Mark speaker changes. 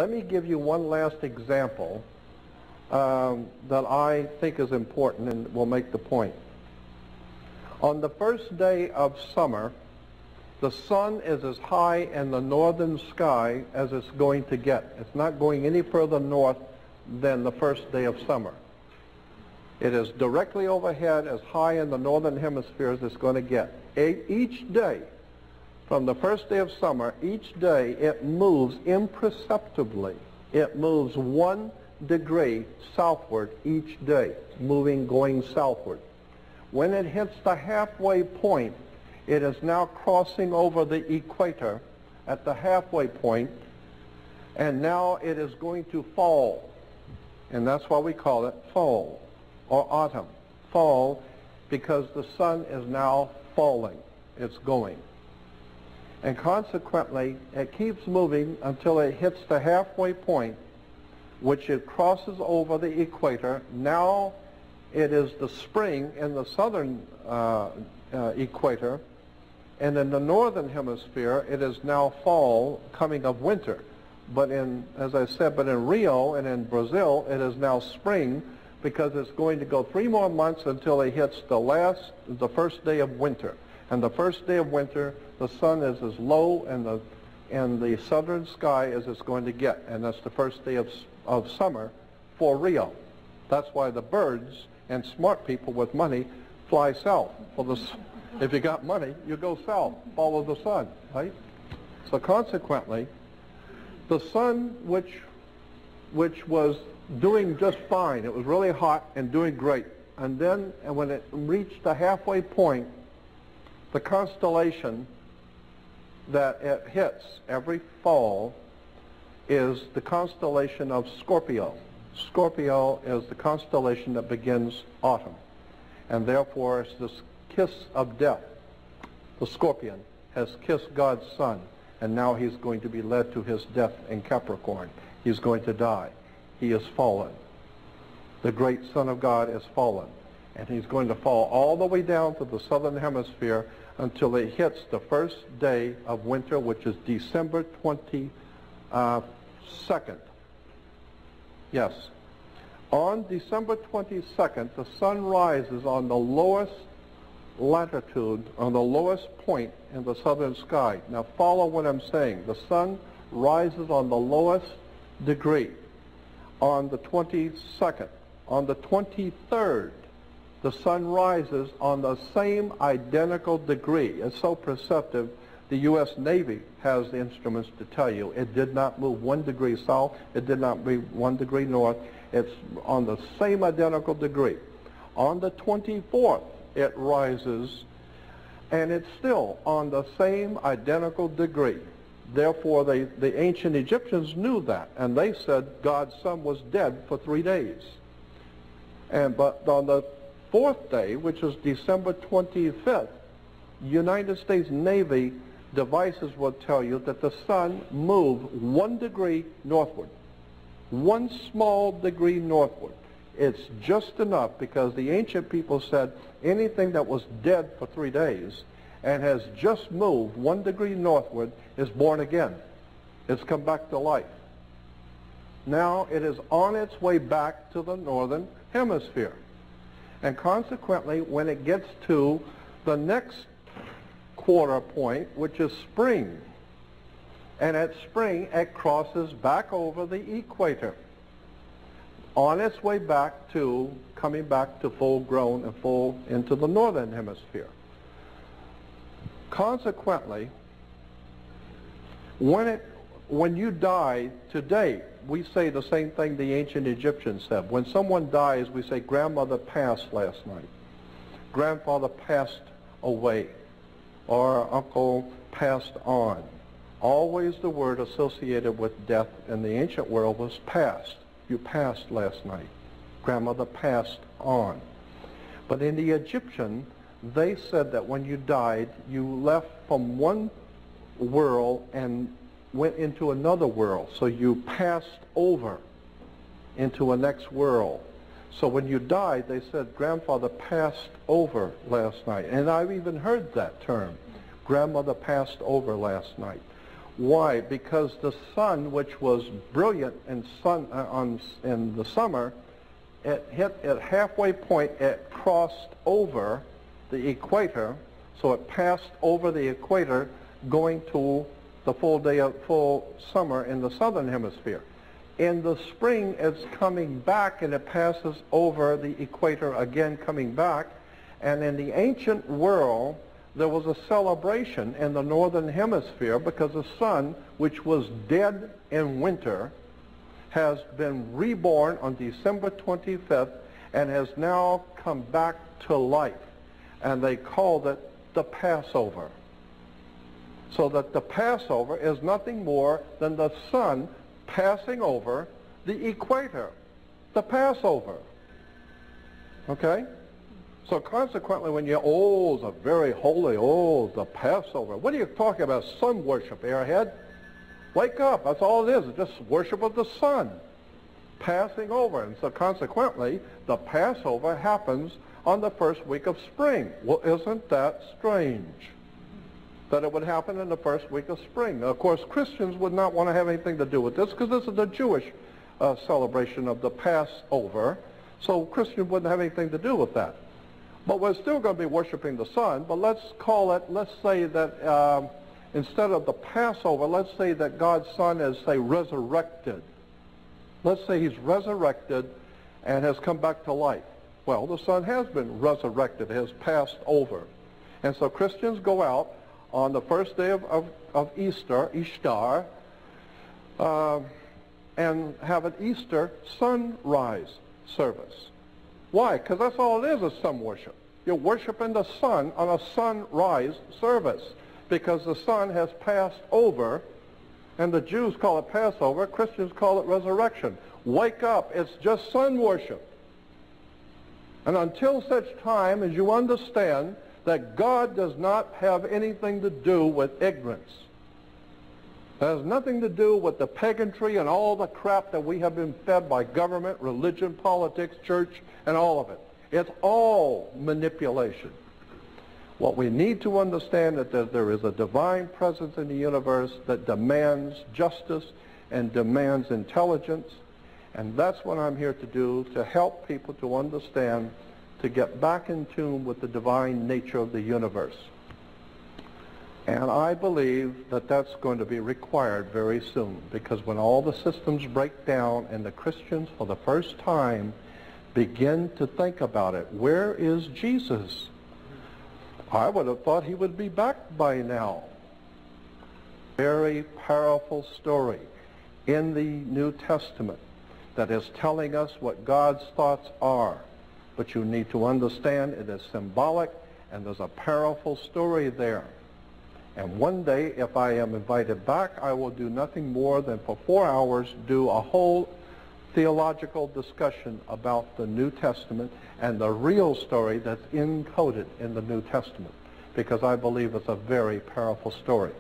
Speaker 1: Let me give you one last example that I think is important and will make the point. On the first day of summer, the sun is as high in the northern sky as it's going to get. It's not going any further north than the first day of summer. It is directly overhead, as high in the northern hemisphere as it's going to get. Each day, from the first day of summer, each day it moves imperceptibly. It moves 1 degree southward each day, going southward. When it hits the halfway point, it is now crossing over the equator at the halfway point, and now it is going to fall. And that's why we call it fall or autumn. Fall because the sun is now falling. It's going. And consequently, it keeps moving until it hits the halfway point, which it crosses over the equator. Now it is the spring in the southern equator, and in the northern hemisphere it is now fall, coming of winter. But as I said, in Rio and in Brazil it is now spring, because it's going to go 3 more months until it hits the first day of winter. And the first day of winter, the sun is as low in the southern sky as it's going to get, and that's the first day of summer for Rio. That's why the birds and smart people with money fly south. If you got money, you go south, follow the sun, right? So consequently, the sun, which was doing just fine, it was really hot and doing great, and then when it reached the halfway point, the constellation that it hits every fall is the constellation of Scorpio. Scorpio is the constellation that begins autumn, and therefore it's this kiss of death. The scorpion has kissed God's son, and now he's going to be led to his death in Capricorn. He's going to die. He is fallen. The great Son of God is fallen, and he's going to fall all the way down to the southern hemisphere until it hits the first day of winter, which is December 22nd. Yes. On December 22nd, the sun rises on the lowest latitude, on the lowest point in the southern sky. Now follow what I'm saying. The sun rises on the lowest degree on the 22nd. On the 23rd, the sun rises on the same identical degree. It's so perceptive, the U.S. Navy has the instruments to tell you. It did not move 1 degree south. It did not move 1 degree north. It's on the same identical degree. On the 24th, it rises, and it's still on the same identical degree. Therefore, the ancient Egyptians knew that, and they said God's son was dead for 3 days. But on the 4th day, which is December 25th, United States Navy devices will tell you that the sun moved 1 degree northward. 1 small degree northward. It's just enough, because the ancient people said anything that was dead for 3 days and has just moved 1 degree northward is born again. It's come back to life. Now it is on its way back to the northern hemisphere. And consequently, when it gets to the next quarter point, which is spring, and at spring it crosses back over the equator, on its way back to, coming back to full grown and full into the northern hemisphere. Consequently, when you die today, we say the same thing the ancient Egyptians said. When someone dies, we say, grandmother passed last night, grandfather passed away, or uncle passed on. Always the word associated with death in the ancient world was passed. You passed last night. Grandmother passed on. But in the Egyptian, they said that when you died, you left from one world and went into another world. So you passed over into a next world. So when you died, they said, grandfather passed over last night. And I've even heard that term, grandmother passed over last night. Why? Because the sun, which was brilliant in the summer, it hit at halfway point, it crossed over the equator, so it passed over the equator going to the full summer in the southern hemisphere. In the spring, it's coming back and it passes over the equator again, coming back. And in the ancient world, there was a celebration in the northern hemisphere because the sun, which was dead in winter, has been reborn on December 25th and has now come back to life. And they called it the Passover. So that the Passover is nothing more than the sun passing over the equator. The Passover. Okay? So consequently, when you, oh, it's a very holy, oh, the Passover. What are you talking about? Sun worship, airhead? Wake up. That's all it is. It's just worship of the sun passing over. And so consequently, the Passover happens on the first week of spring. Well, isn't that strange that it would happen in the first week of spring? Now, of course, Christians would not want to have anything to do with this because this is the Jewish celebration of the Passover. So Christians wouldn't have anything to do with that. But we're still going to be worshiping the sun, but let's say that instead of the Passover, let's say that God's Son is, say, resurrected. Let's say he's resurrected and has come back to life. Well, the sun has been resurrected, has passed over. And so Christians go out on the first day of Easter, Ishtar, and have an Easter sunrise service. Why? Because that's all it is sun worship. You're worshiping the sun on a sunrise service because the sun has passed over, and the Jews call it Passover, Christians call it resurrection. Wake up, it's just sun worship. And until such time as you understand that God does not have anything to do with ignorance, it has nothing to do with the pagantry and all the crap that we have been fed by government, religion, politics, church, and all of it. It's all manipulation. What we need to understand is that there is a divine presence in the universe that demands justice and demands intelligence. And that's what I'm here to do, to help people to understand, to get back in tune with the divine nature of the universe. And I believe that that's going to be required very soon, because when all the systems break down and the Christians for the first time begin to think about it, where is Jesus? I would have thought he would be back by now. Very powerful story in the New Testament that is telling us what God's thoughts are. But you need to understand it is symbolic, and there's a powerful story there. And one day, if I am invited back, I will do nothing more than for 4 hours do a whole theological discussion about the New Testament and the real story that's encoded in the New Testament, because I believe it's a very powerful story.